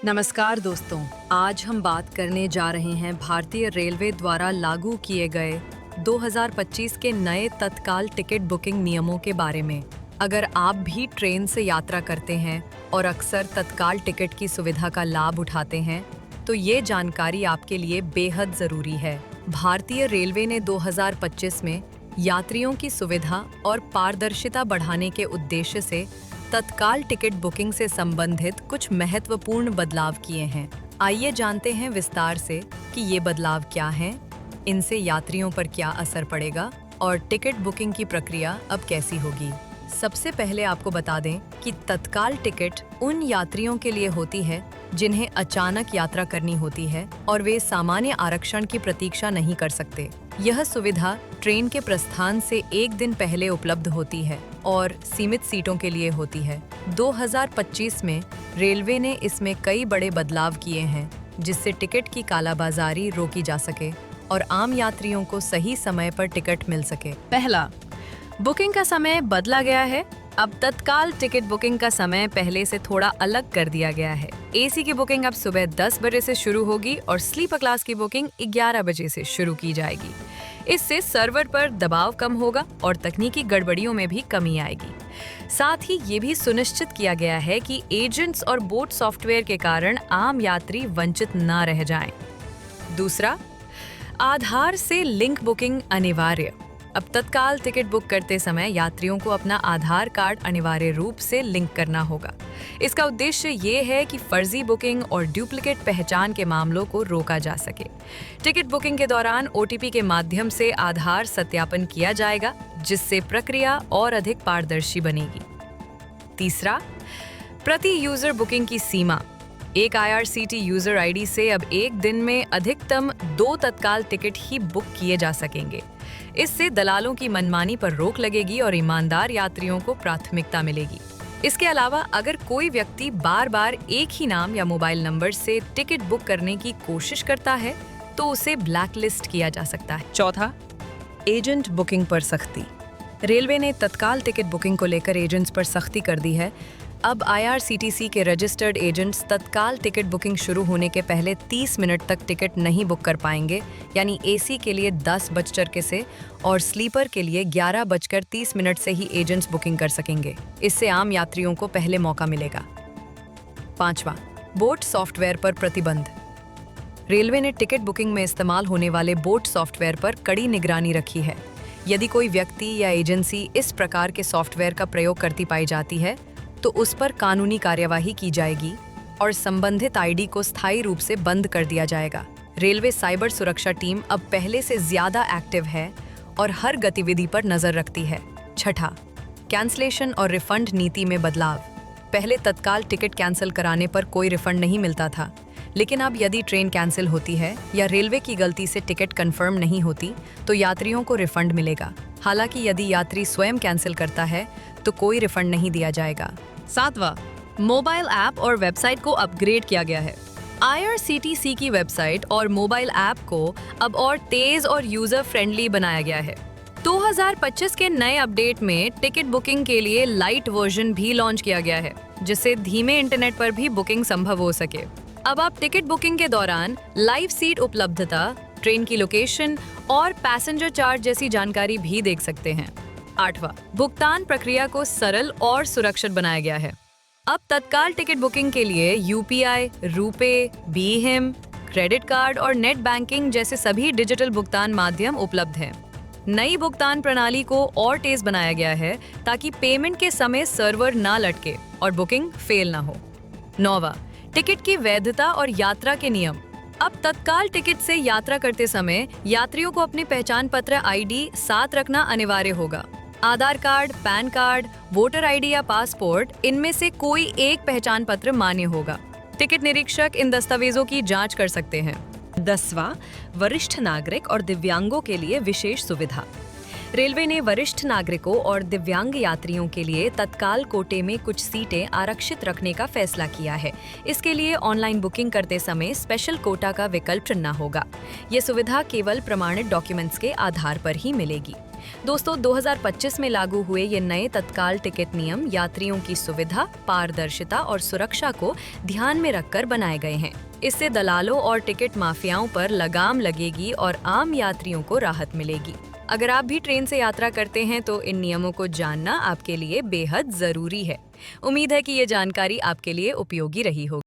नमस्कार दोस्तों, आज हम बात करने जा रहे हैं भारतीय रेलवे द्वारा लागू किए गए 2025 के नए तत्काल टिकट बुकिंग नियमों के बारे में। अगर आप भी ट्रेन से यात्रा करते हैं और अक्सर तत्काल टिकट की सुविधा का लाभ उठाते हैं, तो ये जानकारी आपके लिए बेहद ज़रूरी है। भारतीय रेलवे ने 2025 में यात्रियों की सुविधा और पारदर्शिता बढ़ाने के उद्देश्य से तत्काल टिकट बुकिंग से संबंधित कुछ महत्वपूर्ण बदलाव किए हैं। आइए जानते हैं विस्तार से कि ये बदलाव क्या हैं, इनसे यात्रियों पर क्या असर पड़ेगा और टिकट बुकिंग की प्रक्रिया अब कैसी होगी। सबसे पहले आपको बता दें कि तत्काल टिकट उन यात्रियों के लिए होती है जिन्हें अचानक यात्रा करनी होती है और वे सामान्य आरक्षण की प्रतीक्षा नहीं कर सकते। यह सुविधा ट्रेन के प्रस्थान से एक दिन पहले उपलब्ध होती है और सीमित सीटों के लिए होती है। 2025 में रेलवे ने इसमें कई बड़े बदलाव किए हैं जिससे टिकट की कालाबाजारी रोकी जा सके और आम यात्रियों को सही समय पर टिकट मिल सके। पहला, बुकिंग का समय बदला गया है। अब तत्काल टिकट बुकिंग का समय पहले से थोड़ा अलग कर दिया गया है। एसी की बुकिंग अब सुबह 10 बजे से शुरू होगी और स्लीपर क्लास की बुकिंग 11 बजे से शुरू की जाएगी। इससे सर्वर पर दबाव कम होगा और तकनीकी गड़बड़ियों में भी कमी आएगी। साथ ही ये भी सुनिश्चित किया गया है कि एजेंट्स और बोट सॉफ्टवेयर के कारण आम यात्री वंचित न रह जाएं। दूसरा, आधार से लिंक बुकिंग अनिवार्य। अब तत्काल टिकट बुक करते समय यात्रियों को अपना आधार कार्ड अनिवार्य रूप से लिंक करना होगा। इसका उद्देश्य ये है कि फर्जी बुकिंग और डुप्लीकेट पहचान के मामलों को रोका जा सके। टिकट बुकिंग के दौरान ओटीपी के माध्यम से आधार सत्यापन किया जाएगा, जिससे प्रक्रिया और अधिक पारदर्शी बनेगी। तीसरा, प्रति यूजर बुकिंग की सीमा। एक IRCT यूजर आईडी से अब एक दिन में अधिकतम 2 तत्काल टिकट ही बुक किए जा सकेंगे। इससे दलालों की मनमानी पर रोक लगेगी और ईमानदार यात्रियों को प्राथमिकता मिलेगी। इसके अलावा अगर कोई व्यक्ति बार बार एक ही नाम या मोबाइल नंबर से टिकट बुक करने की कोशिश करता है तो उसे ब्लैकलिस्ट किया जा सकता है। चौथा, एजेंट बुकिंग पर सख्ती। रेलवे ने तत्काल टिकट बुकिंग को लेकर एजेंट्स पर सख्ती कर दी है। अब IRCTC के रजिस्टर्ड एजेंट्स तत्काल टिकट बुकिंग शुरू होने के पहले 30 मिनट तक टिकट नहीं बुक कर पाएंगे, यानी AC के लिए 10:00 से और स्लीपर के लिए 11:30 से ही एजेंट्स बुकिंग कर सकेंगे। इससे आम यात्रियों को पहले मौका मिलेगा। पांचवा, बोट सॉफ्टवेयर पर प्रतिबंध। रेलवे ने टिकट बुकिंग में इस्तेमाल होने वाले बोट सॉफ्टवेयर पर कड़ी निगरानी रखी है। यदि कोई व्यक्ति या एजेंसी इस प्रकार के सॉफ्टवेयर का प्रयोग करती पाई जाती है तो उस पर कानूनी कार्यवाही की जाएगी और संबंधित आईडी को स्थायी रूप से बंद कर दिया जाएगा। रेलवे साइबर सुरक्षा टीम अब पहले से ज्यादा एक्टिव है और हर गतिविधि पर नजर रखती है। छठा, कैंसलेशन और रिफंड नीति में बदलाव। पहले तत्काल टिकट कैंसिल कराने पर कोई रिफंड नहीं मिलता था, लेकिन अब यदि ट्रेन कैंसिल होती है या रेलवे की गलती से टिकट कंफर्म नहीं होती तो यात्रियों को रिफंड मिलेगा। हालांकि यदि यात्री स्वयं कैंसिल करता है तो कोई रिफंड नहीं दिया जाएगा। सातवां, मोबाइल ऐप और वेबसाइट को अपग्रेड किया गया है। IRCTC की वेबसाइट और मोबाइल ऐप को अब और तेज और यूजर फ्रेंडली बनाया गया है। 2025 के नए अपडेट में टिकट बुकिंग के लिए लाइट वर्जन भी लॉन्च किया गया है, जिससे धीमे इंटरनेट पर भी बुकिंग संभव हो सके। अब आप टिकट बुकिंग के दौरान लाइव सीट उपलब्धता, ट्रेन की लोकेशन और पैसेंजर चार्ज जैसी जानकारी भी देख सकते हैं। आठवां, भुगतान प्रक्रिया को सरल और सुरक्षित बनाया गया है। अब तत्काल टिकट बुकिंग के लिए UPI, RuPay, BHIM, credit card और नेट बैंकिंग जैसे सभी डिजिटल भुगतान माध्यम उपलब्ध हैं। नई भुगतान प्रणाली को और तेज बनाया गया है ताकि पेमेंट के समय सर्वर ना लटके और बुकिंग फेल ना हो। नौवां, टिकट की वैधता और यात्रा के नियम। अब तत्काल टिकट से यात्रा करते समय यात्रियों को अपनी पहचान पत्र ID साथ रखना अनिवार्य होगा। Aadhaar card, PAN card, voter ID या पासपोर्ट, इनमें से कोई एक पहचान पत्र मान्य होगा। टिकट निरीक्षक इन दस्तावेजों की जांच कर सकते हैं। 10वां, वरिष्ठ नागरिक और दिव्यांगों के लिए विशेष सुविधा। रेलवे ने वरिष्ठ नागरिकों और दिव्यांग यात्रियों के लिए तत्काल कोटे में कुछ सीटें आरक्षित रखने का फैसला किया है। इसके लिए ऑनलाइन बुकिंग करते समय स्पेशल कोटा का विकल्प चुनना होगा। ये सुविधा केवल प्रमाणित डॉक्यूमेंट्स के आधार पर ही मिलेगी। दोस्तों 2025 में लागू हुए ये नए तत्काल टिकट नियम यात्रियों की सुविधा, पारदर्शिता और सुरक्षा को ध्यान में रखकर बनाए गए हैं। इससे दलालों और टिकट माफियाओं पर लगाम लगेगी और आम यात्रियों को राहत मिलेगी। अगर आप भी ट्रेन से यात्रा करते हैं तो इन नियमों को जानना आपके लिए बेहद जरूरी है। उम्मीद है कि ये जानकारी आपके लिए उपयोगी रही होगी।